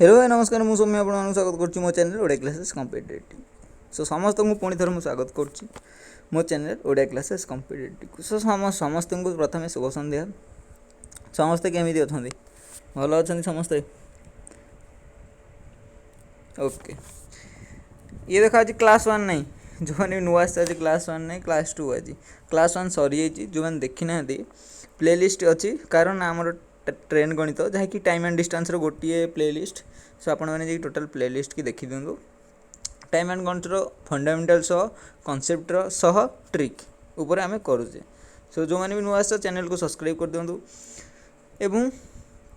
Hello भाई नमस्कार मुझे सौम्य आपको स्वागत करुच्ची मो चैनल ओडिया क्लासेस कम्पिटेटिव। सो समस्त को पुणी थर स्वागत करुच्ची मो चैनल ओडिया क्लासेस कम्पिटेटिव। सो समस्त को प्रथम शुभ सन्ध्या। समस्ते केमी अच्छा भल अच्छा समस्ते ओके। ये देखो आज क्लास 1 नहीं जो मैंने नुआ आज क्लास 1 नहीं क्लास 2 आज क्लास 1 सरी जो मैंने देखी ना प्लेलिस्ट अच्छी कारण आमर ट्रेन गणित जहाँकि टाइम एंड डिस्टेंस गोटे प्लेलिस्ट। सो आपण मैंने टोटल प्लेलिस्ट की देखी दिंतु टाइम एंड गणितर फंडामेंटल सह कॉन्सेप्टर सह ट्रिक उपर आम करुचे। सो जो मैंने भी नुआ चैनल को सब्सक्राइब कर दिंतु एवं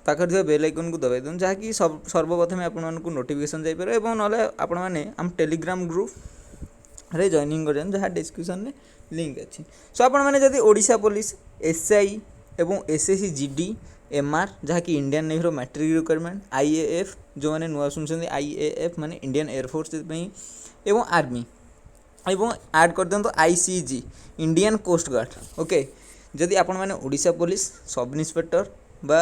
पाखर थी बेल आइकन को दबाई दिखाँ जहाँकि सर्वप्रथम आपको नोटिफिकेशन जापर और आपण मैंने आम टेलीग्राम ग्रुप रे जॉइनिंग कर जहाँ डिस्क्रिप्शन में लिंक अच्छी। सो आपण मैंने जदि ओडिशा पुलिस एसआई एवं एसएससी जीडी एमआर जहाँकि Indian Navy matric requirement IAF जो मैंने नुआ शुणुं आईएएफ माने इंडियन एयरफोर्स एवं आर्मी एवं ऐड कर दिखाँ ICG Indian coast guard okay. जदि आपण मैंने ओडिशा पुलिस सब इन्स्पेक्टर बा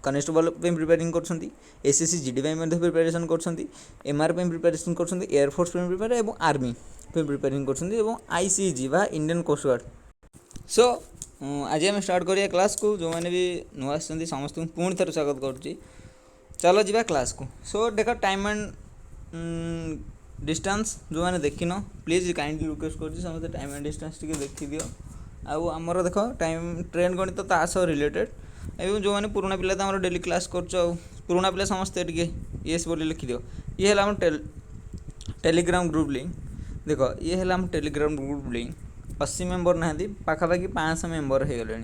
कनेस्टेबल प्रिपेयरिंग कर एसएससी जीडी प्रिपेरेसन कर एमआर प्रिपेरेसन कर एयरफोर्स प्रिपेयर और आर्मी प्रिपेयरिंग कर आईसीजी बा इंडियन कोस्ट गार्ड। सो आज आम स्टार्ट करिया क्लास को जो मैंने भी नुआ समस्त को पुणी थर स्वागत करुच्ची। चलो जी क्लास को। सो देख टाइम एंड डिस्टेंस जो मैंने देखिन प्लीज काइंडली रिक्वेस्ट कर समस्त टाइम एंड डिस्टेंस टी देखी दियो। आमर देख टाइम ट्रेन गणित तो सह रिलेटेड एवं जो मैंने पुराना पिला तो डेली क्लास कर पुराना पिला समस्ते येस बोली लिखिदिव। ये है टेलीग्राम ग्रुप लिंक देख ये है टेलीग्राम ग्रुप लिंक 80 मेम्बर ना पाखापाखि 500 मेम्बर हो गले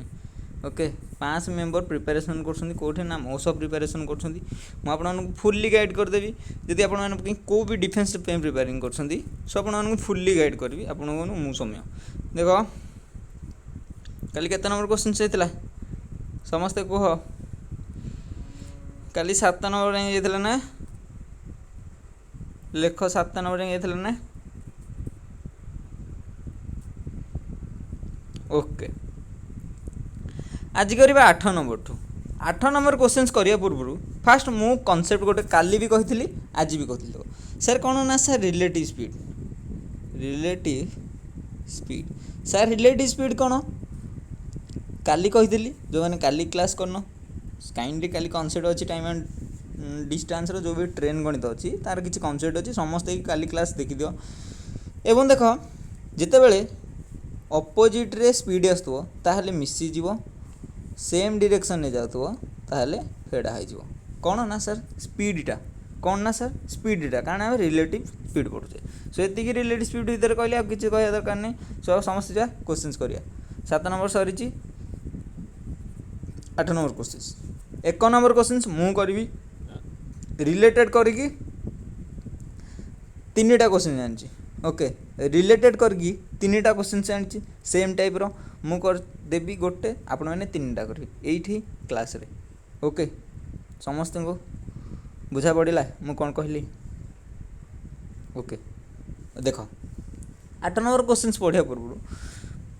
ओके। 500 मेम्बर प्रिपेरेसन कर ना मो सब प्रिपेरेसन कर फुल्ली गाइड करदेवी जदि आप भी डिफेन्स प्रिपेयरिंग कर सो आप फुल्ली गाइड करी आपको मु समय देख काली केते नंबर क्वेश्चन होता समस्ते कह काली 7 नंबर जाइए ना लेख 7 नंबर जाइए ना ओके। आज करवा 8 नंबर ठू 8 नंबर क्वेश्चन करिया पूर्व फास्ट मु कॉन्सेप्ट गोटे काली भी कही आज भी कही सर कौन ना sir relative speed sir relative speed कौन काली कही जो मैंने काली क्लास करन काइंडली काली कॉन्सेप्ट अच्छी टाइम एंड डिस्टेंस जो भी ट्रेन गणित अच्छी तार किसी कॉन्सेप्ट अच्छी समस्त काली क्लास देखी दियो। एवं देख जितेबले अपोजिट रे स्पीड आसुव ताहले मिसीज सेम डायरेक्शन ने जाऊँ ताहले फेड़ा हो कौन ना सर स्पीडटा कौन ना सर स्पीडटा कारण आम रिलेटिव स्पीड पढ़ुचे। सो ये रिलेटिव स्पीड भितर कहले आप किसी कह दरकार नहीं। सो समस्त जा क्वेश्चन करिया 7 नंबर सरी 8 नंबर क्वेश्चन 1 नंबर क्वेश्चन मु करी रिलेटेड करी 3टा क्वेश्चन जानी ओके रिलेटेड करके 3टा क्वेश्चन जानी सेम टाइप रो मु कर देवी गोटे आपण मैंने 3टा करी एठी क्लास रे ओके। समस्त को बुझा पड़ा मु कौन कहली ओके। देख 8 नंबर क्वेश्चन पढ़िया पूर्व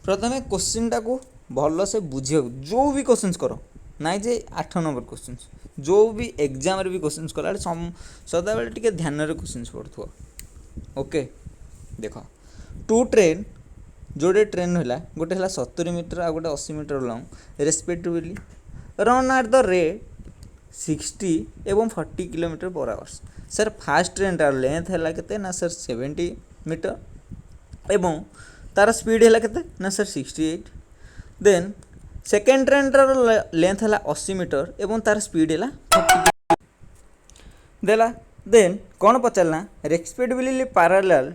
प्रथम क्वेश्चन टा को भल से बुझे जो भी क्वेश्चन कर ना जे 8 नंबर क्वेश्चन जो भी एग्जाम रे भी क्वेश्चन कला सदा बेले टिके ध्यान रे क्वेश्चन पढ़ुथो ओके। देख 2 ट्रेन जोड़े ट्रेन है गोटे है 70 मीटर आ गोटे 80 metre long respectively run at the rate 60 एवं 40 kilometre per hours. Sir fast train टार लेंथ है केते ना सर 70 मीटर एवं तार स्पीड है केते ना सर 68। देन सेकेंड ट्रेन टार लेंथ है 80 मीटर एवं तार स्पीड है 40 देला। देन कौन पचारना respectively parallel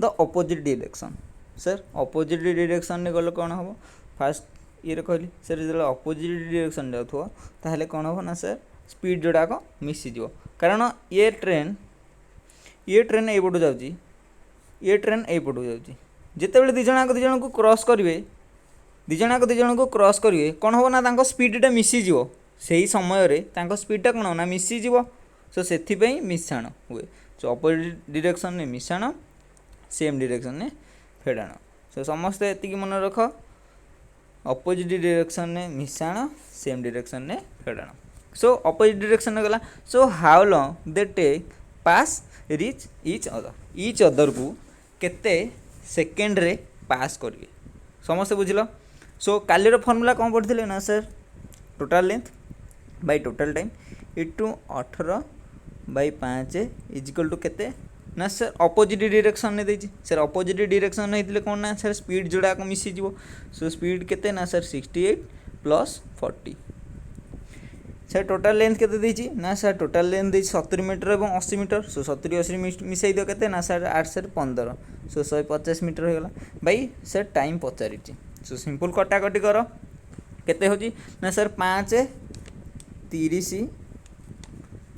the opposite direction. Sir opposite direction ने गले कौन हम फास्ट ये कहली सर जो अपोजिट डायरेक्शन जाऊँ ताहले कौन हम ना सर स्पीड जोड़ाक मिसीज कारण ये ट्रेन एपटू जाऊँगी ये ट्रेन एपटू जाऊँगी जितेबाला दिजण को क्रॉस करेंगे दिजण को क्रॉस करेंगे कौन हम ना स्पीडटा मिसीज से ही समय स्पीडटा कौन ना मिसीज सो से मिशाण हुए। सो अपोजिट डायरेक्शन ने मिशाण सेम डायरेक्शन ने फेड़ाण। सो समस्त एति मन रख अपोजिट डायरेक्शन ने मिशाण सेम डायरेक्शन ने फेड़ाण सो अपोजिट डायरेक्शन गला so how long they take pass reach each other को केते सेकेंड रे पास करेंगे समस्त बुझल सो कालीर फर्मूला कौन पढ़ी ना sir total length by total time into 18/5 equal to केते ना सर अपोजिट डायरेक्शन ने देछि सर अपोजिट डायरेक्शन होइतिले कोन ना सर स्पीड जोड़ा को मिसी जीवो सो स्पीड केते ना sir 68 plus 40 sir total length केते देछि ना सर टोटाल लेंथ देछि 70 मीटर एवं 80 मीटर सो 70 80 मिसाई दियो केते ना सर 8 सर 15 सो 150 मीटर हो गला भाई सर टाइम पचारिछि सो सिंपल कटाकटी करो केते होछि ना सर 5 30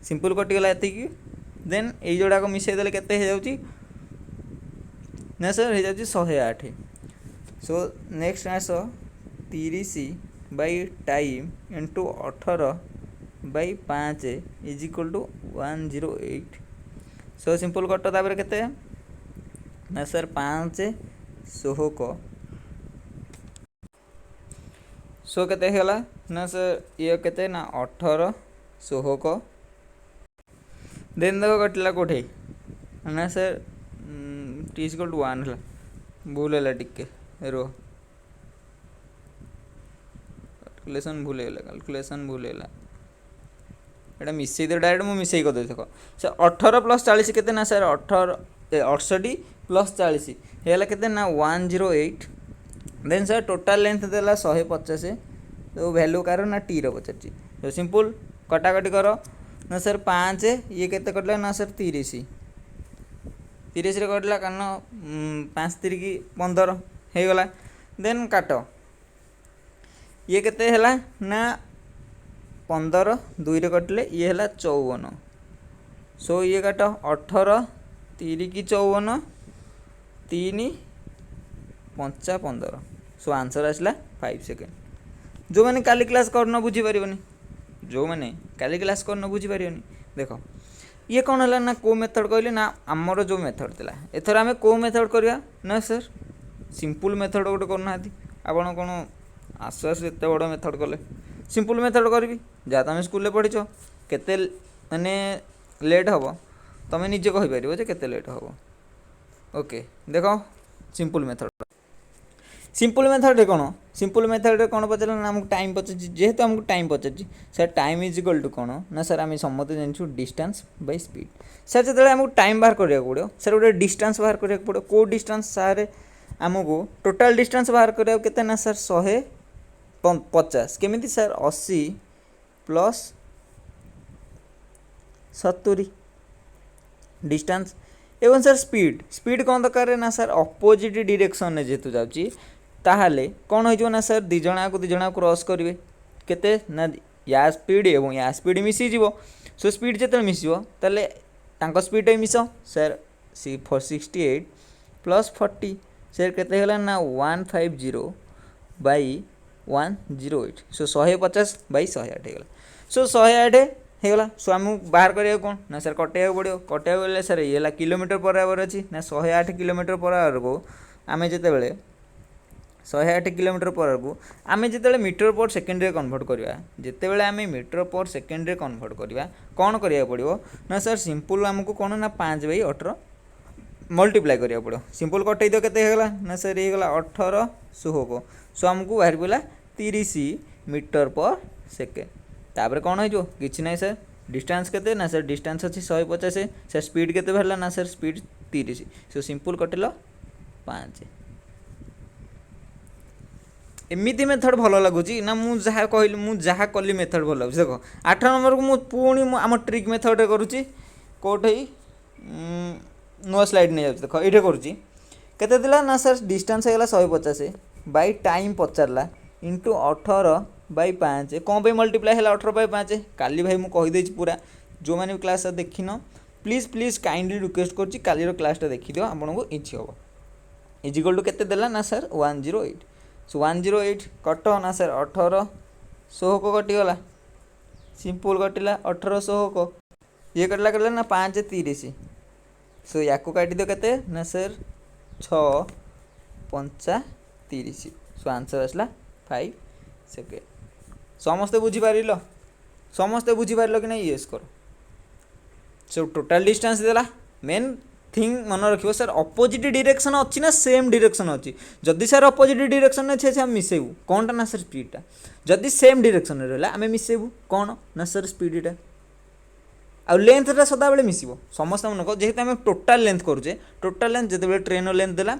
सिंपल कटिगला एतिकी देन ये जोड़ा को मिसाई देले केते हो जाउची ना सर हो जाउची 108 सो नेक्स्ट आस 30 time into 18/5 is equal to 108 so simple cut तापर केते ना सर 5 16 सो केते होला ना सर ये केते ना 18 16 देन देखो कटला कोठे ना sir T is equal to 1 है भूल है टिके रो कैलकुलेशन भूल है एटा मिसई दे डायरेक्ट मु मिसई कर दे देखो सर 18 प्लस 40 केते ना सर 68 प्लस 40 हेला केते ना 108 देन सर टोटल लेंथ देला 150 तो वैल्यू कार ना टी रो पचारची तो सिंपल कटाकटी करो ना सर 5 ये केते कटला ना सर 30 रे कटला कारण 5 3 की 15 हे गला देन काट ये केते हैला ना 15 2 रे कटले ये हैला 54 सो ये काट 18 3 की 54 3 5 15 सो आंसर आसला 5 सेकेंड जो मैंने काली क्लास करना बुझी पारिबनी जो मैंने काली क्लास करना बुझी पारिबनी देखो ये कौन है ना को मेथड कहली ना आमर जो मेथड थिला एथर आमे को मेथड करिया ना सर सिंपल मेथड गोटे करना आपण कोन आसु आसु एत बड़ मेथड कले सिंपल मेथड करबी जा तुम स्कूल पढ़ीच केते माने लेट हम तुम निजे कहि परिबो जे केते लेट हम ओके देखो सिंपल मेथड रे कौन पचार ना आमको टाइम पचार जेहेतु आमको टाइम पचार sir time is equal to कौन ना सर आम समस्त जानूँ डिस्टेंस बाय स्पीड सर जो आमको टाइम बाहर करा पड़ो सर गोटे डिस्टेंस बाहर करा पड़ो कौ डिस्टेंस सारे आमको टोटाल डिस्टेंस बाहर करा केते ना सर 150 केमिति सर 80 प्लस 70 डिस्टेंस एवं सर स्पीड कौन दरकार ना सर अपोजिट डायरेक्शन में जेहेतु जाऊँगी ताहले कौन हो ना सर दी जना को क्रॉस करेंगे केते ना या स्पीड एवं या स्पीड मिसीज सो स्पीड जो मिसो ताले तांको speed miss sir 468 plus 40 sir केते होला ना 150/108 सो 150/108 होगा सो 108 होगा सो आम बाहर करा कौन ना सर कटे पड़ो कटे बोले सर ये किलोमीटर पर आवर अच्छी ना 108 किलोमीटर पर आवर को आम जिते 108 किलोमीटर पर को आम जिते मीटर पर सेकेंड रे कन्वर्ट करवा जिते आम मीटर पर सेकेंड रे कन्वर्ट करवा कौन करा पड़ो ना सर सिंपल आमको कौन ना 5/18 मल्टीप्लाई करा पड़ो सिंपल कटे दियो केते होगा ना सर ये 18 16 सो आमको बाहर पड़ा 30 मीटर पर सेकेंड तापर कौन हो कि ना सर डिस्टेंस केते ना सर डिस्टेंस अच्छी 150 सर स्पीड केते बाहर ना सर स्पीड 30 सो सिंपल कटिल 5 एमती मेथड भल लगुच ना मुझे कहली मुझे कली मेथड भल लगे देख 8 नंबर को पुणी आम ट्रिक मेथड करुँची कौटे नुआ स्लाइड नहीं जाऊँ देख ये करुँची केते ना सर डिस्टेंस होगा 150 बाई टाइम पचारा इंटू 18/5 कौन पे मल्टीप्लाई है 18/5 काली भाई मुझे कहीदे पूरा जो मैंने क्लास देखिन प्लीज काइंडली रिक्वेस्ट करुँची कालीर क्लासटा देखिदियो आपको इजी हम इजिकल टू केते देला ना सर 108 सो 108 कट ना सर 18 16 कटिगला सिंपल कटिला 18 16 ये कटला कटला ना 5 30 सो या काटी दो केते ना सर 6 5 30 सो आंसर आसला 5 सेकेंड समस्ते बुझी पारिल समस्ते बुझीपार कि नहीं येस कर सो टोटाल डिस्टेंस देला मेन थिंग मन रखियो सर अपोजिट डायरेक्शन अच्छी ना सेम डायरेक्शन अच्छी जदि सर अपोजिट डायरेक्शन अच्छे से आम मिसेबू कौनटा ना सर स्पीडटा जदि सेम डायरेक्शन रहा आम मिसेबू कौन ना सर स्पीडटा आ लेंथटा सदाबले मिसिबो समस्त मन को जेहेतु आम टोटाल लेंथ करुचे टोटाल लेंथ जिते ट्रेन लेंथ देला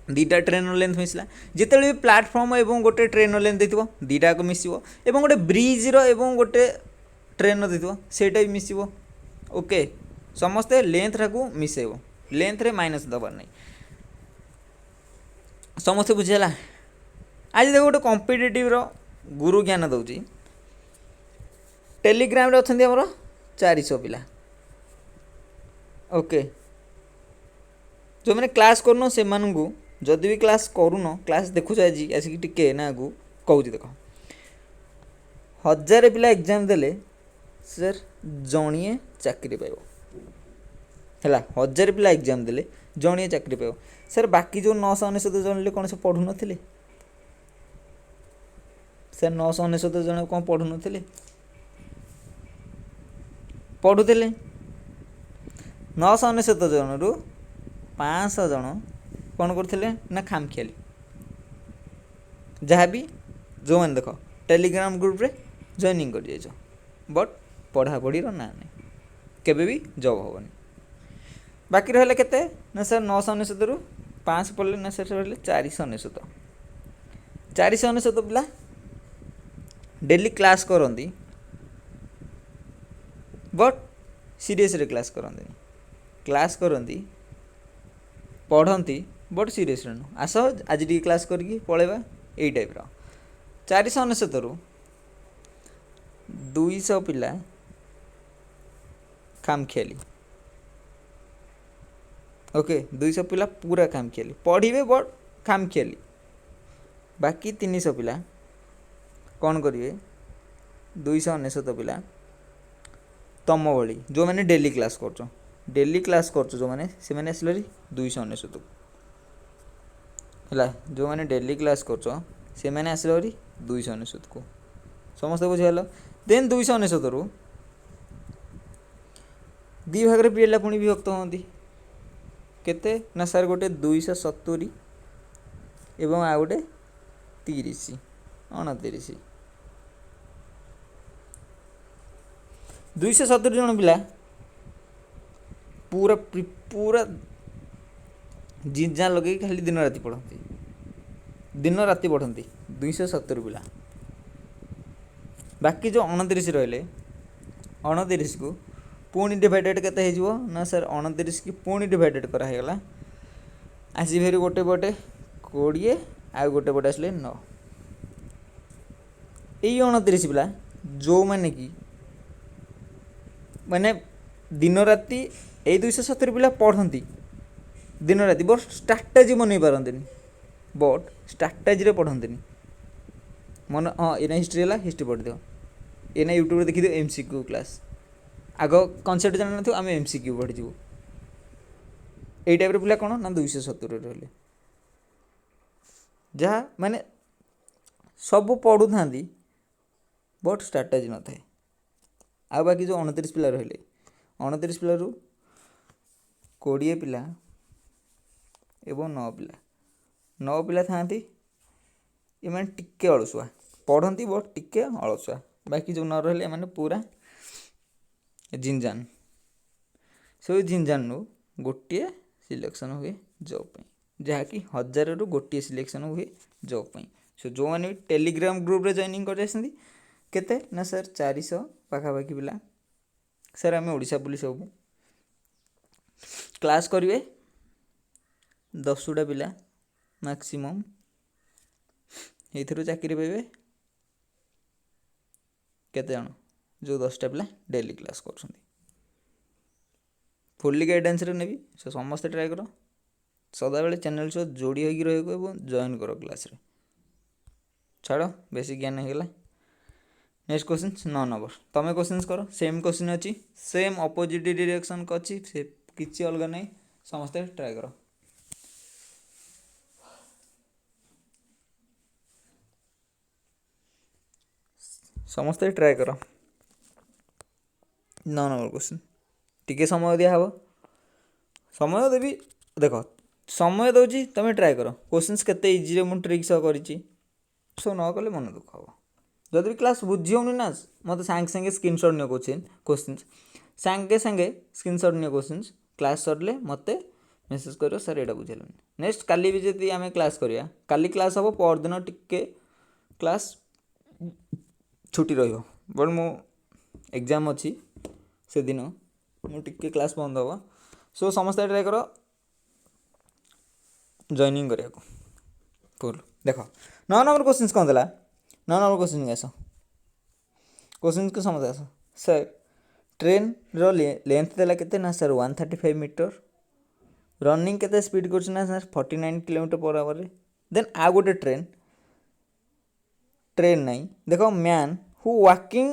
दुईटा ट्रेन लेंथ मिसला जिते भी प्लाटफर्म और गोटे ट्रेन लेंथ देथिबो दुईटा को मिसिबो एवं गोटे ब्रिज रो गोटे ट्रेन देथिबो सेटा भी मिसिबो ओके समस्ते लेंथ टाकू मिसेबो लेंथ रे माइनस दबार नहीं समस्ते बुझीगला आज देखो गोटे कॉम्पिटिटिव रो गुरु ज्ञान दउची टेलीग्राम रे अछंती हमर 400 पिला ओके जो मैंने क्लास करनो से मानू जदि भी क्लास करून क्लास देखुच आज आसिक टिके ना आगु कहूँ देख 1000 पिला एग्जाम देले सर जणिए चाकरी पाइब है 1000 पिला एग्जाम देले जणिए चाकरी पाइब सर बाकी जो 999 जन कौन से पढ़ु नथिले सर 999 जन कौन पढ़ु नथिले पढ़ुले 999 जन रु 500 जन कौन करते ना खामखियाली जहाँ भी जो मैंने देख टेलीग्राम ग्रुप रे जॉइनिंग कर जाइछ बट पढ़ापढ़ी ना नहीं केबे भी जॉब हेनी बाकी रहा केते ना सर 999 रु 500 पढ़ले ना सर रहा 499 499 पिला डेली क्लास करती बट सीरीयस रे क्लास करते क्लास करती पढ़ती बट सीरीयस नु आस आज टी क्लास करके पलैबा यही टाइप 499 रु 200 पिला खामखियाली ओके 200 पिला पूरा खामखियाली पढ़े बट खामखियाली बाकी 300 पिला कौन करेंगे 299 पिला तम भली जो मैंने डेली क्लास कर जो मैंने से मैंने आसिल 299 है जो मैंने डेली क्लास कर से मैंने आसिल 299 को समस्त बुझीगल देन 299 रु दी भाग पिला पुणी विभक्त होती केते ना सर गोटे 270 एवं आ गोटे 30 29 270 जन पिला पूरा पूरा जिंजा लगे खाली दिन राति पढ़ती दिन राति पढ़ती 270 पिला बाकी जो 29 रहिले 29 को पुणी डिवाइडेड केते हो ना सर 29 की पुणी डिवाइडेड करागला आसी फेर गोटे पटे 20 आ गोटे पटे आसले 9 यही 29 पिला जो मैंने कि माने दिन राति यही 270 पिला पढ़ती दिन राति बट स्ट्राटेजी मन पारती बट स्ट्राटेजी पढ़ती मन हाँ एना हिस्ट्री है हिस्ट्री पढ़ दियो एना यूट्यूब देखी दियो MCQ क्लास आग कनसेप्ट जान ना आम MCQ पढ़ी यही टाइप पिला कौन ना 270 रही जहाँ माने सब पढ़ु था बट स्ट्राटेजी न थाए आ बाकी जो 29 पिला रहिले 29 पिला रु 20 पिला एवं 9 पिला 9 पिला था ये टिके अलसुआ पढ़ती बट टिके अलसुआ बाकी जो न रही मैंने पूरा जिंजान से जिंजान नु गोटे सिलेक्शन हुए जॉब जहाँकि 1000 रु गोटे सिलेक्शन हुए जॉब सो जो मैंने टेलीग्राम ग्रुप रे जॉइनिंग कर केते ना सर 400 पाखापाखि पिला सर आम ओडिशा पुलिस सब क्लास करेंगे 10टा पिला मैक्सिमम ये चाकरी पाइबे केते जन जो 10टा पिला डेली क्लास कर फुल्ली गाइडेंस रे नेबी सो समस्ते ट्राए करो सदा बेले चैनल सह जोड़ी होगी रहिको जॉइन करो क्लास रे छाड़ बेसिक ज्ञान होगा नेक्स्ट क्वेश्चन 9 नंबर तुम क्वेश्चन कर सेम क्वेश्चन अच्छी सेम अपोजिट डायरेक्शन को अच्छी से किसी अलग नहीं समस्ते ट्राए करो समस्ते ट्राए करो नौ नंबर क्वेश्चन टिके समय दिहब समय देवी देख समय दूसरी तुम ट्राए कर क्वेश्चन केते इजी मुझे ट्रिक सह कर सो न कले मन दुख हम जदि भी क्लास बुझी होनी ना मत सांगे सांगे स्क्रीनशॉट नियो क्वेश्चन सांगे सांगे स्क्रीनशॉट नियो क्वेश्चन क्लास सरले मत मेसेज करो सर एटा बुझेलुनी नेक्स्ट काली भी जब आम क्लास करिया काली क्लास हम परदिन टिके क्लास छुट्टी रहिबो बट मो एग्जाम अच्छी से दिन मुझे क्लास बंद हम सो समस्त ट्राए कर जॉइनिंग करिया को फुल देख 9 नंबर क्वेश्चन कौन देला 9 नंबर क्वेश्चन आस क्वेश्चन को समझ आस सर ट्रेन रो लेंथ देला केते ना सर 135 मीटर रनिंग केते स्पीड कर sir 49 kilometre per hour then आ गोटे ट्रेन नहीं देख man who walking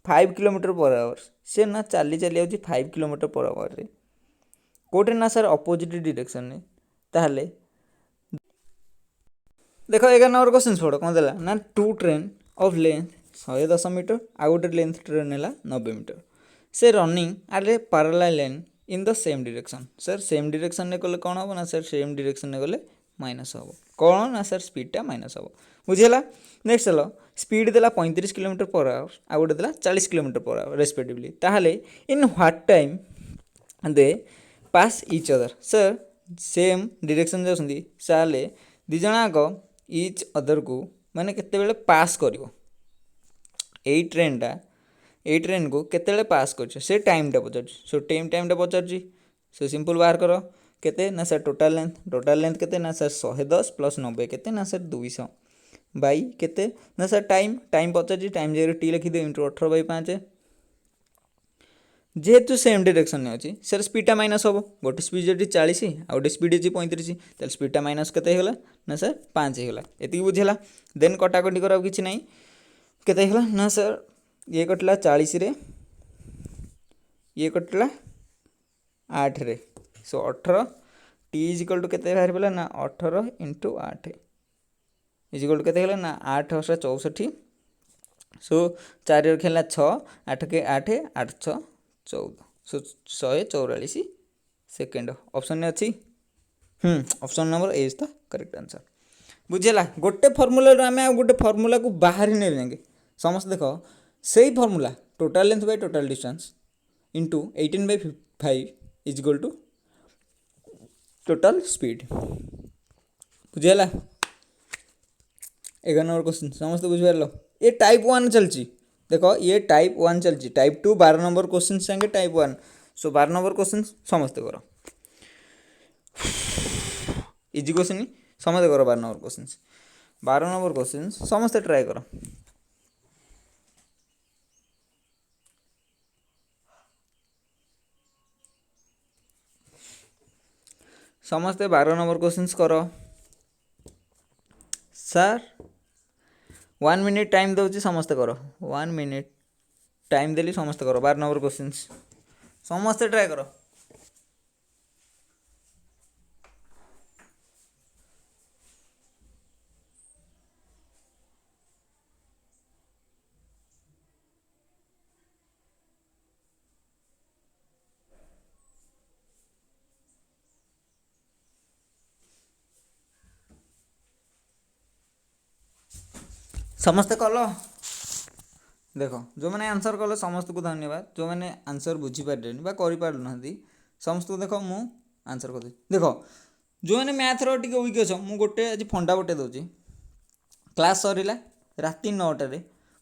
5 kilometre per hour से ना चली चली आउची 5 किलोमीटर पर आवर रे कोटे ना सर अपोजिट डायरेक्शन ने ताहले देख 11 नंबर क्वेश्चन पढ़ कौन देला ना two train of length 110 metre आ गोटे लेंथ ट्रेन है 90 मीटर से running are a parallel line in the same direction sir same direction ने गले कौन हम ना सर सेम डायरेक्शन ने गले माइनस हम कौन ना सर स्पीडटा माइनस हम बुझेगा नेक्स्ट चलो स्पीड देला 35 किलोमीटर पर आवर आ गोटे देला 40 किलोमीटर पर आवर रेस्पेक्टिवली ताहले in what time they pass each other sir same direction जाउछंदी साले दी जण आग इच अदर को माने केते बेले पास करिवो एई ट्रेन को केते पास कर से टाइमटा पचार सो टाइमटा पचार सो सिंपल बाहर कर केते ना सर टोटाल लेंथ केते ना सर 110 प्लस 90 केते ना सर 200 बाई केते ना सर टाइम पचार टाइम जगह टी लिखिदे इंटू 18/5 जेहेतु सेम डायरेक्शन में अच्छी सर स्पीडटा माइनस हम गोटे स्पीड जी 40 आ गोटे स्पीड जी 35 तेल स्पीडटा माइनस केते होगा ना सर 5 होगा ये बुझेगा देन कटाकटी कर कि ना केते होगा ना सर ये कटला 40 रे ये कटला 8 रे सो 18 टी इजिकल टू केते बाहर पड़ा ना 18 इंटू 8 इजिकल टू केते ना 8 × 64 सो 4 खेला 6 8 के 8 8 6 14 सो 144 सेकेंड ऑप्शन में अच्छी option number A is the correct answer बुझेगा गोटे फर्मूला आम गोटे फर्मूला को बाहर ही नहीं जाएंगे समस्त देख से formula total length by total distance into 18/5 is equal to total speed बुझेगा 11 नंबर क्वेश्चन समस्त बुझिपार ये टाइप 1 चलती देख ये टाइप 1 चलती टाइप 2 12 नंबर क्वेश्चन संगे टाइप 1 सो 12 नंबर क्वेश्चन समस्त कर इजी क्वेश्चन समस्त कर 12 नंबर क्वेश्चन 12 नंबर क्वेश्चन समस्त ट्राए कर समस्ते 12 नंबर क्वेश्चन कर सर 1 मिनिट टाइम दूसरी समस्ते कर 1 मिनिट टाइम देली समस्ते कर 12 नंबर क्वेश्चन समस्ते ट्राए कर समस्ते कल देख जो मैंने आंसर कले समस्त को धन्यवाद जो मैंने आंसर बुझीपारे ना समस्त को देख मु आंसर कर देख जो मैंने मैथ रो टिके वीक अच्छ मु गोटे आज फंडा बटे दूसरी क्लास सरीला राति 9टारे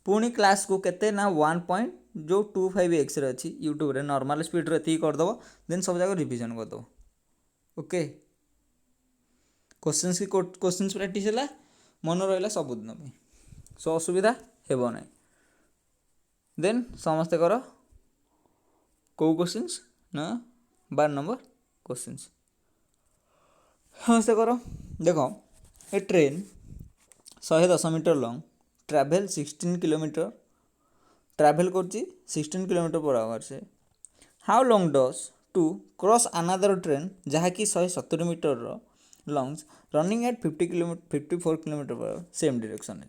पुणी क्लास को केते ना 1.25x अच्छी यूट्यूब रे नॉर्मल स्पीड रे एति करदब देन सब जगह रिवीजन करदब ओके क्वेश्चंस प्रैक्टिस है मन रहा सबुदिन सो असुविधा हेब ना देन समस्ते कर कौ क्वेश्चंस ना 12 नंबर क्वेश्चंस समस्ते कर देख a train 110 metre long travel 16 kilometre travel कर 16 किलोमीटर पर आवर से how long does to cross another train जहाँकि 170 metre long running at 54 kilometre per hour same direction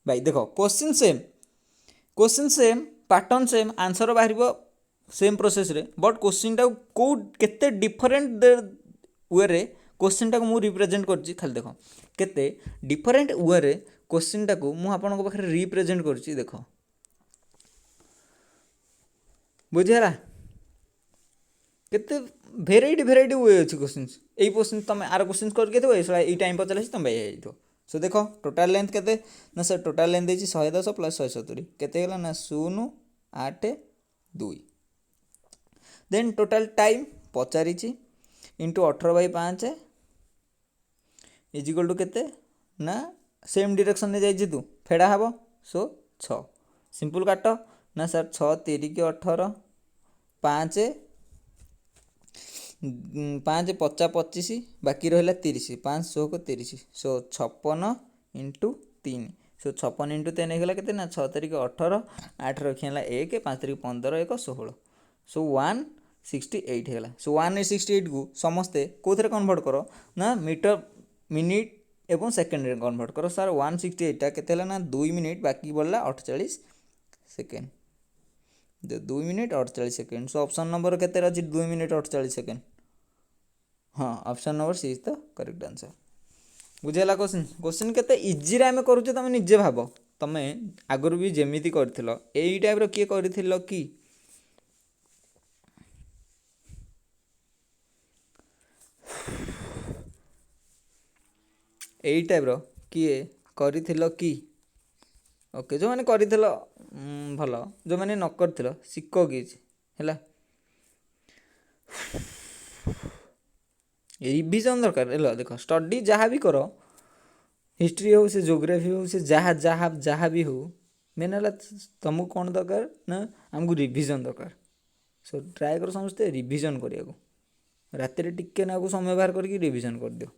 भाई देख question same pattern same answer बाहर same process रे but question टा को केते डिफरेंट वे रे क्वेश्चन टा को मु रिप्रेजेंट करछि खाली देखो केते डिफरेंट वे रे क्वेश्चन टा को मु आपन पाखरे रिप्रेजेंट करछि देखो बुझिला केते भेराइटी वे अछि क्वेश्चंस एई क्वेश्चन तुम आर क्वेश्चन कर के थो एई टाइम पचला तुम भाई आइथो सो देखो टोटल लेंथ केते ना सर टोटल लेंथ देछि 110 प्लस 170 केते गेला ना 0 8 2 देन टोटल टाइम पचारिछि इंटू 18/5 इज इक्वल टू केते ना सेम डायरेक्शन में जाइछि तू फेडा हबो सो 6 सिंपल काट ना सर 6 3 के 18 5 5 50 25 बाकी रहा 30 5 100 को 30 सो 56 इंटू 3 सो 56 इंटू 3 होगा के ना 6 तारिख 18 8 रखिएला 1 5 तारिख 15 1 16 सो 168 होगा सो 168 को समस्ते कौन कन्वर्ट कर ना मीटर मिनिट एवं सेकेंड रे कन्वर्ट कर सर 168 टा केते ना 2 मिनिट बाकी बढ़ला 48 second 2 minute 48 second so option number केते अछि 2 मिनिट 48 सेकेंड हाँ option number C is the correct answer बुझेला क्वेश्चन क्वेश्चन केते इजी रे हमें करूचे तमे निजे भाबो तमे आगुर भी जेमिति करथिलो एई टाइप रो किए करथिलो कि एई टाइप रो किए करथिलो कि ओके जो माने करथिलो भलो जो माने न करथिलो सिक्को किछ हैला रिविजन दरकार हेलो देखो स्टडी जहाँ भी करो हिस्ट्री हो से ज्योग्राफी हो से जहाँ जहाँ जहाँ भी हो मेन है तुमको कौन दरकार ना आमको रिविजन दरकार सो ट्राए करो समझते रिविजन करिया को रात टिके ना समय बाहर करके रिविजन कर दियो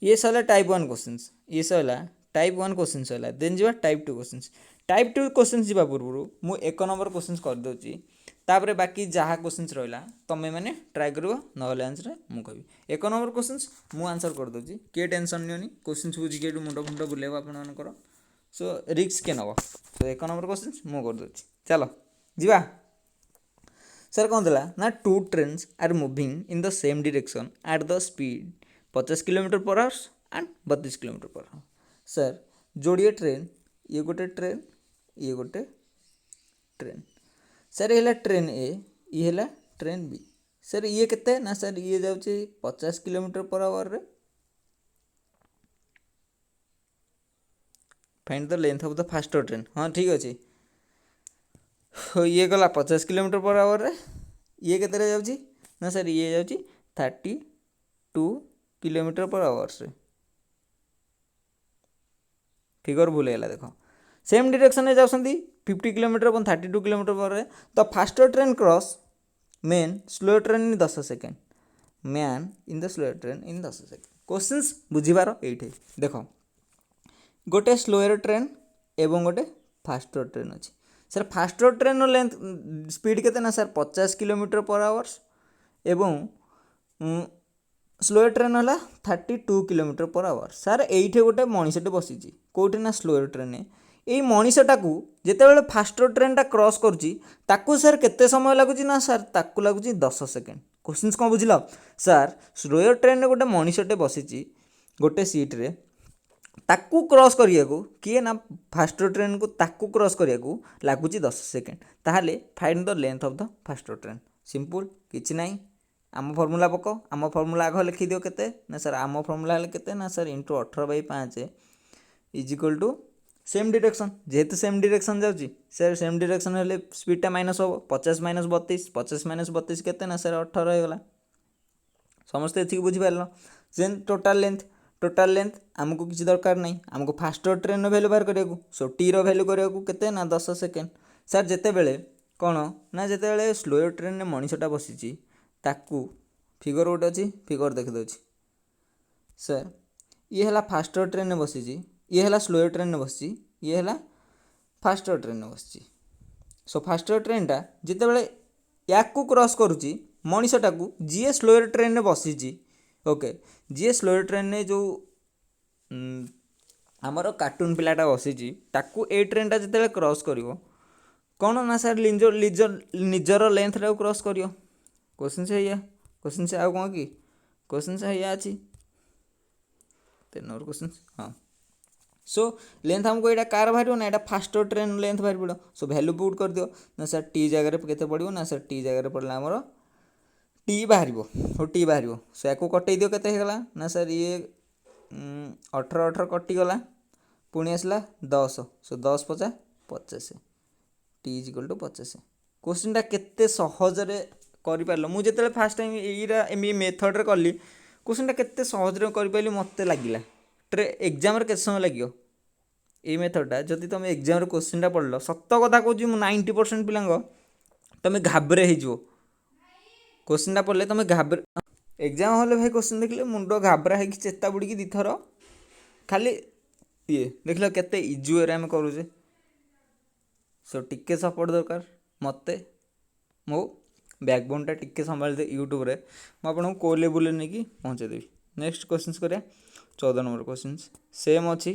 ये सरला टाइप 1 क्वेश्चंस ये सरला टाइप 1 क्वेश्चंस सरला देन जीवा टाइप 2 क्वेश्चंस टाइप 2 क्वेश्चंस जीवा पूर्व मु एक नंबर क्वेश्चंस कर दोची तापर बाकी जहाँ क्वेश्चंस रहा तुम्हें मैंने ट्राए कर ना आंसर मुझे कह एक नंबर क्वेश्चंस मु आंसर कर दूसरी किए टेंशन नियोनी क्वेश्चंस बुझी मुंड फुंड बुलेब आपर सो रिक्स किए नब सो एक नंबर क्वेश्चंस मु कर दूसरी चलो जीवा सर कौन था ना two trains are moving in the same direction at the speed 50 kilometre per hours and 32 kilometre per hour sir जोड़िए ट्रेन ये गोटे ट्रेन ये गोटे ट्रेन सर ये ट्रेन ए ये है ट्रेन बी सर ये केते ना सर ये जाऊँचे 50 किलोमीटर पर आवर रे find the length of the faster train हाँ ठीक अच्छे ये गला 50 किलोमीटर पर आवर रे ये केते जाऊँची ना सर ये जाऊँची 32 किलोमीटर पर आवर्स रे फिगर भूल गला देखो सेम डायरेक्शन में जाउछंती 50 किलोमीटर और 32 किलोमीटर पर तो faster train cross man slow train in 10 second man in the slow train in 10 second questions बुझीबार एइठे देखो गोटे स्लोयर ट्रेन एवं गोटे फास्टर ट्रेन अच्छी sir faster train length speed केते ना सर 50 किलोमीटर पर आवर्स एवं स्लोयर ट्रेन है 32 किलोमीटर पर आवर सर एइठे गोटे मनीषटे बसीची कौटे ना स्लोयर ट्रेन यही मनीषटा को जितेबाला फास्टर ट्रेनटा क्रॉस करुच्ची ताकू सर केते समय लगुच ना सर ताकू लगुच 10 सेकेंड क्वेश्चन कौन बुझल सर स्लोयर ट्रेन गोटे मनीषटे बसीची गोटे सीट्रे ताकू क्रॉस करिया को किए ना फास्टर ट्रेन को ताकू क्रॉस करिया को लगुच 10 सेकेंड ताहले find the length of the faster train simple किछि नाही आम फर्मूला पक आम फर्मूला आग लिखी दियो केते ना सर आम फर्मूला केते ना sir into 18/5 is equal to same direction जेहेतु सेम डायरेक्शन जाउची सर सेम डायरेक्शन हेले स्पीडटा माइनस हो 50 - 32 50 - 32 केते ना सर 18 होगला समस्त एथि बुझी पारलो जेन टोटल लेंथ आमको किसी दरकार नहीं आमको फास्टर ट्रेन रो वैल्यू बाहर करिया सो टी रो वैल्यू करिया केते ना 10 सेकेंड सर जेते बेले कोन ना जेते बेले स्लोयर ट्रेन रे मनीषटा बसीची ताकू फिगर गोटे अच्छी फिगर देखी दूसरी सर ये है फास्टर ट्रेन में बसी ये है स्लोयर ट्रेन में बसी ये है फास्टर ट्रेन में बसी सो फास्टर ट्रेनटा जिते बड़े या क्रॉस करुच्ची मनीषटा को जी स्लोयर ट्रेन में बसी ओके जी स्लोयर ट्रेन में जो आमर कार्टून पिलाटा बसी ताकू ए ट्रेनटा जिते क्रॉस कर କ'ଣ ନା ସାର୍ ନିଜର ଲେନ୍ଥଟାକୁ କ୍ରସ୍ କରିବ। क्वेश्चन से या क्वेश्चन से आउ कौन कि क्वेश्चन से या अच्छी 3 नंबर क्वेश्चन। हाँ सो लेंथ हमको यहाँ कार बाहर ना यहाँ फास्ट ट्रेन लेंथ बाहर पड़ो। सो वैल्यू पुट कर दियो ना सर टी जगह के पड़ो ना सर टी जगह पड़ला आमर टी बाहर हो टी बाहर सो या कटई दियो के ना सर ये 18 18 कटिगला पुणी आसला 10 सो 10 50 50 टी इज इक्वल टू 50। क्वेश्चनटा केते सहजरे कर मुझे फास्ट टाइम यही मेथड्रे कली क्वेश्चनटा केते सहजरे कर मत लगे एग्जाम के समय लगे ये मेथडटा जदि तुम एग्जाम क्वेश्चनटा पढ़ल सत कथा कहूँ 90% पिला तुम घाबरे हो क्वेश्चनटा पढ़ले तुम घाबरे एग्जाम हल भाई क्वेश्चन देखले मुंड घाबरा है चेता बुड़ी दिथर खाली ये देख लो केते इजी वे आम करुचे। सो टिके सपोर्ट दरकार मत मो बैकबोनटा टिके संभाल दे यूट्यूब रे मुझे को लेवल नहीं कि पहुँचेदेवी। नेक्स्ट क्वेश्चन करें 14 नंबर क्वेश्चन सेम अच्छी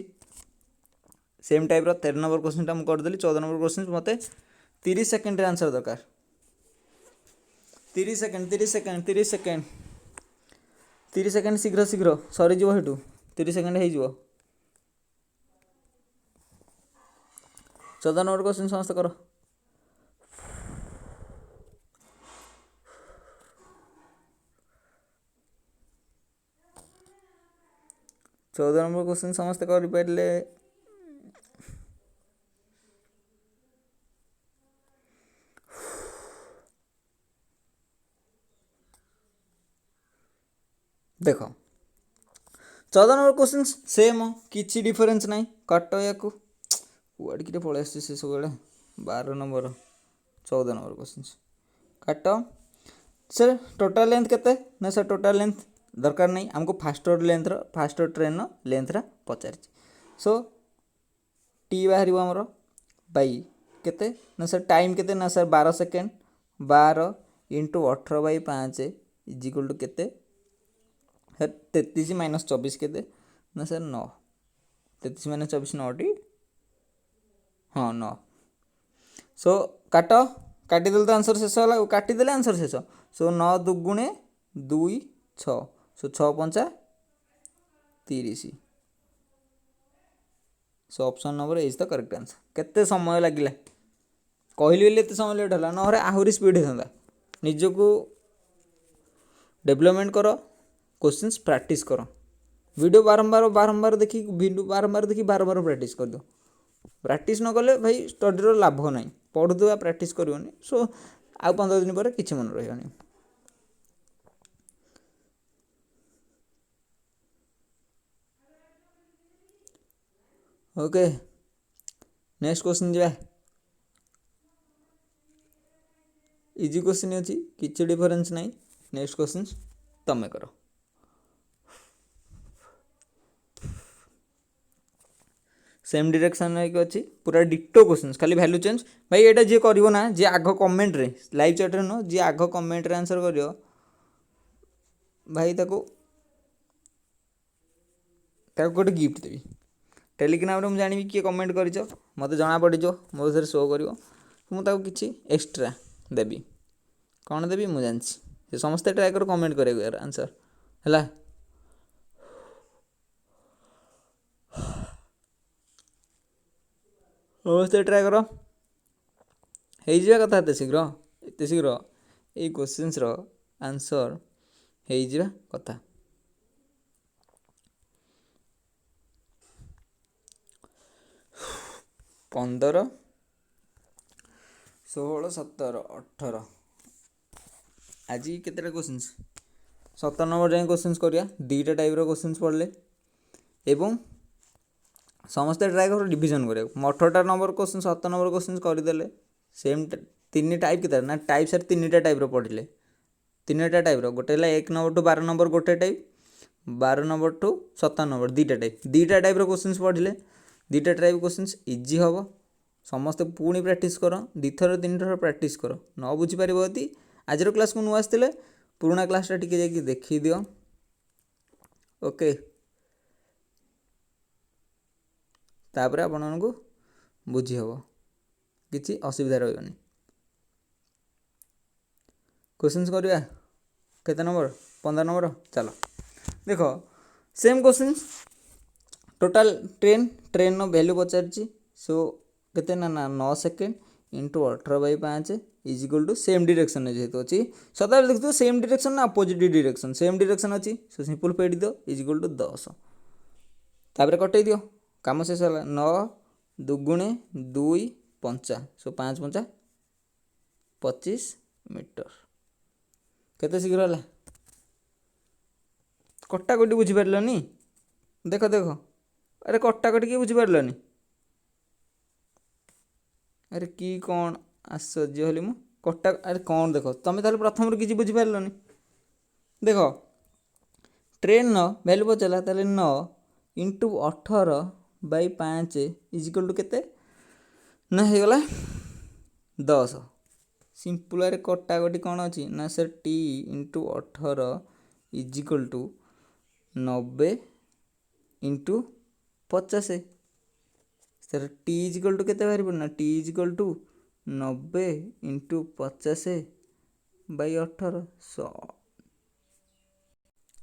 सेम टाइप 13 नंबर क्वेश्चनटा मुझे करदेली 14 नंबर क्वेश्चन मत 30 सेकेंड आंसर दरकार 30 सेकेंड 30 सेकेंड 30 सेकेंड 30 सेकेंड शीघ्र शीघ्र सरीज हेटू 30 सेकेंड हो 14 नंबर क्वेश्चन समस्त कर 14 नंबर क्वेश्चन समस्त कर पारे देख 14 नंबर क्वेश्चन सेम किसी डिफरेंस ना काट या कुआड़े पलि आस सब 12 नंबर 14 नंबर क्वेश्चन काट सर टोटाल लेंथ केते ना सर टोटाल लेंथ दरकार नहीं आमको फास्ट ट्रेन लेंथरा पचार सो टी बाहर आमर बाई केते ना सर टाइम केते ना sir 12 second 12 into 18 by 5 is equal to केते 33 माइनस 24 के ना सर 9 33 माइनस 24 9 टी हाँ 9 सो काट काटिदेले तो आंसर शेष है काटिदेले आंसर शेष सो 9 दुगुणे 2 6 सो 6 पंचा 30 सो option number is the correct answer. केते समय लगिला कहली बोले एत समय लेट है ना आहरी स्पीड होता निजको डेवलपमेंट कर क्वेश्चंस प्रैक्टिस कर वीडियो बारंबार देखी वीडियो बारंबार देखी बार प्रैक्टिस कर दो प्रैक्टिस न कले भाई स्टडी लाभ ना पढ़ुवा प्रैक्टिस करनी सो आउ 15 दिन पर किसी मन रही। ओके नेक्स्ट क्वेश्चन जा इजी क्वेश्चन अच्छी किसी डिफरेंस नहीं। नेक्स्ट क्वेश्चन तमें कर सेम डायरेक्शन अच्छी पूरा डिटो क्वेश्चन खाली वैल्यू चेंज भाई ये जी कर ना जी आग कमेंट रे लाइव चैट रे नो जी आग कमेंट रे आंसर कर भाई ताको गोटे गिफ्ट देवी टेलीग्राम मुझे जानी किए कमेंट कर मत जना पड़ मो सर शो कर मुझे किसी एक्सट्रा देवी कौन देवी मुझे जानसी समस्ते ट्राए कर कमेंट कर आंसर है समस्ते ट्राए कर कथा एत शीघ्र ये क्वेश्चन आंसर हो कथा 15 16 17 18 आज केतेटा क्वेश्चन 17 नंबर जाए क्वेश्चन करिया दीटा टाइप क्वेश्चन पढ़ले एवं समस्ते ट्राए कर डिविजन करिया 18टा नंबर क्वेश्चन 17 नंबर क्वेश्चन करदेले सेम 3 टाइप के ना टाइप सर 3टा टाइप पढ़ले 3टा टाइप गोटे 1 नंबर टू 12 नंबर गोटे टाइप 12 नंबर टू 17 नंबर दीटा टाइप क्वेश्चन पढ़ले 2टा टाइप क्वेश्चन इजी हम समस्ते पुणी प्रैक्टिस कर 2 थर 3 थर प्रैक्टिस कर न बुझीपार यदि आज क्लास को नुआ आसते पुराणा क्लासटा टी जा देखी दियो। ओके तापर आपण को बुझी हम किसी असुविधा रही। क्वेश्चन करवा केते नंबर 15 नंबर चल देख same question total train value पचार सो केते ना 9 second into 18/5 is equal to same direction जेहेतु अच्छी सदा देखो सेम डायरेक्शन ना अपोजिट डायरेक्शन सेम डायरेक्शन अच्छी सो सिंपल पेड दियो इज इक्वल टू 10 तापर कटे दियो काम शेष है 9 दुगुणे 2 पंचा सो 5 पंचा 25 मीटर केते शीघ्र है कटाकटी बुझीपारे देख देख अरे कटाकटी किए बुझीपारे अरे कि कौन आश्चर्य हली मु कटा अरे कौन देख तुम ताले प्रथम किसी बुझीपारे देख ट्रेन वैल्यू पचारा ताले 9 इंटू 18/5 इज इक्वल टू केते ना हो गला 10 सिंपल अरे कटाकटी कौन अच्छी ना sir T into 18 is equal to 90 into 50 sir T is equal to केते बाहर पड़ना T is equal to 90 into 50/18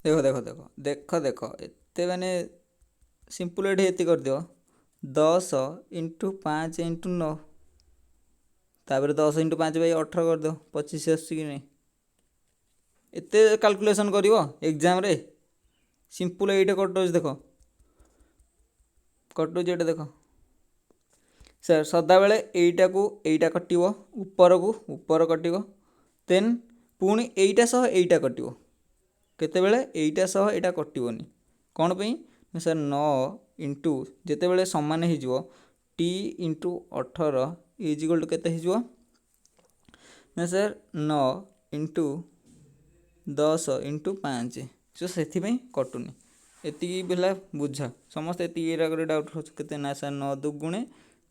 देख देख देख देख देख एते मैंने सिंपल ये कर दियो 10 इंटू 5 इंटू 9 तापर 10 इंटू 5/18 कर दो 25 आस कि नहीं एते कैलकुलेशन कर एग्जाम रे सिंपल ये कटो देख कटो ये देख सर सदा बेले एटा को एटा कटिवो ऊपर को ऊपर कटिवो देन पुणी एटा सह एटा कटिवो केतेबेले एटा सह एटा कटिवोनी कौन पे सर 9 इंटू जितेबेले सामान हो T into 18 is equal to केते हो ना सर 9 इंटू 10 इंटू 5 सो से कटुनी एति पिला बुझ समस्त एति डाउट हो केते ना सर 9 दुगुणे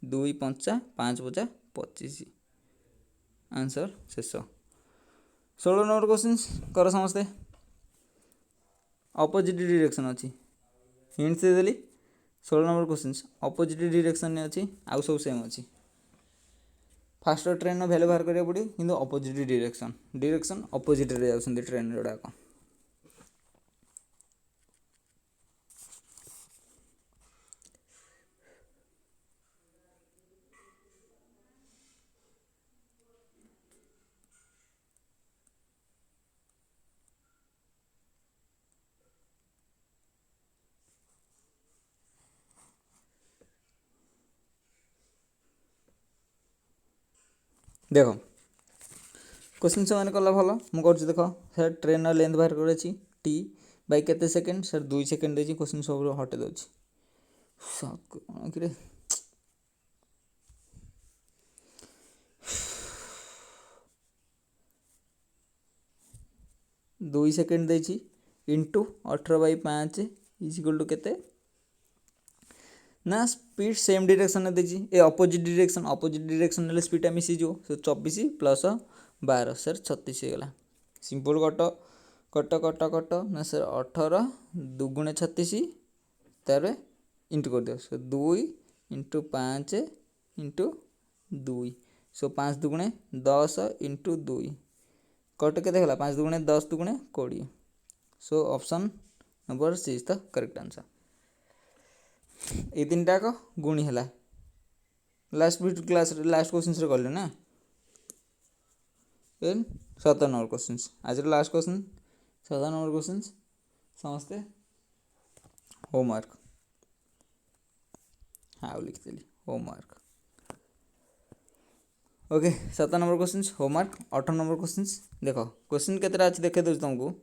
2 पंचा 5 पंचा 25 आंसर शेष 16 नंबर क्वेश्चन कर समस्ते अपोजिट डायरेक्शन अच्छी हिंट्स देदेली 16 नंबर क्वेश्चन अपोजिट डायरेक्शन अच्छी आउ सब सेम अच्छी फास्ट ट्रेन वैल्यू बाहर करा पड़ो कि अपोजिट डायरेक्शन अपोजिट जाऊँ ट्रेन गुड़ाक देख क्वेश्चन से मैंने कला भल मुझे देख सर ट्रेन लेंथ बाहर कर टी बाई केते सेकेंड सर 2 सेकेंड देती क्वेश्चन सब हटे दे कि 2 सेकेंड देती इंटू 18/5 इज इक्वल टू केते ना स्पीड सेम डायरेक्शन देती ए अपोजिट डायरेक्शन स्पीड मिसीज सो 24 प्लस 12 सर 36 होगा simple cut cut cut cut ना सर 18 दुगुणे 36 तार इंटू कर दियो सो 2 इंटू 5 इंटू 2 सो 5 दुगुणे 10 इंटू 2 कट के 5 दुगुणे 10 दुगुणे 20 so option number C is the correct answer ये 3 टाक गुणी है last video class last question कल ना 17 नंबर क्वेश्चन आज लास्ट क्वेश्चन 17 नंबर क्वेश्चन समस्ते होमवर्क हाँ लिखी homework okay 17 number question homework 18 number question देख क्वेश्चन केतटा अच्छी देखे दूँ तुमको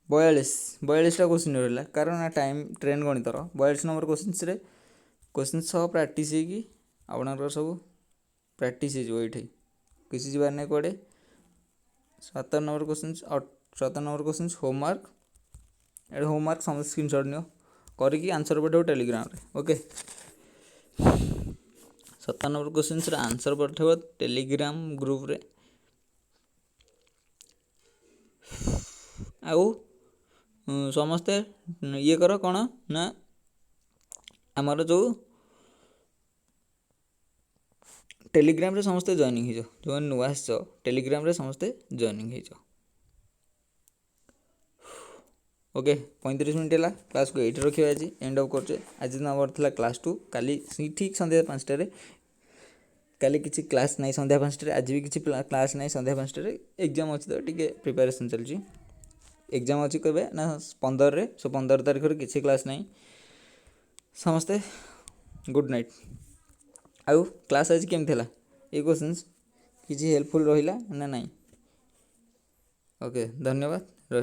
42 क्वेश्चन रहा कारण टाइम ट्रेन गणितर 42 नंबर क्वेश्चन सब प्राक्टिस होगी आपणकर सब प्राक्टिस हो किसी जबार नहीं कड़े 17 number question 17 number question homework ये होमवर्क समस्त स्क्रीनशॉट नियो करके आंसर पठाओ टेलीग्राम रे ओके 17 नंबर क्वेश्चन आंसर पठाओ टेलीग्राम ग्रुप रे आउ समस्ते ये कर कौन ना आमर जो टेलीग्राम रे समस्ते जॉइनिंग हो जो नुआ टेलीग्राम रे समस्ते जॉइनिंग हो ओके 35 मिनिट है क्लास को ये रखिए आज एंड अफ कर आज नंबर था क्लास 2 काली ठीक संध्या 5टार काली किसी क्लास नहीं संध्या 5टार आज भी किसी क्लास नहीं संध्या 5टार एग्जाम अच्छी तो टी प्रिपेरेसन चलती एग्जाम अच्छी कहे ना 15 सो 15 तारिख किसी क्लास नहीं समस्ते गुड नाइट आउ क्लास आज केम थिला ये क्वेश्चंस किसी हेल्पफुल रहिला ना नहीं ओके धन्यवाद।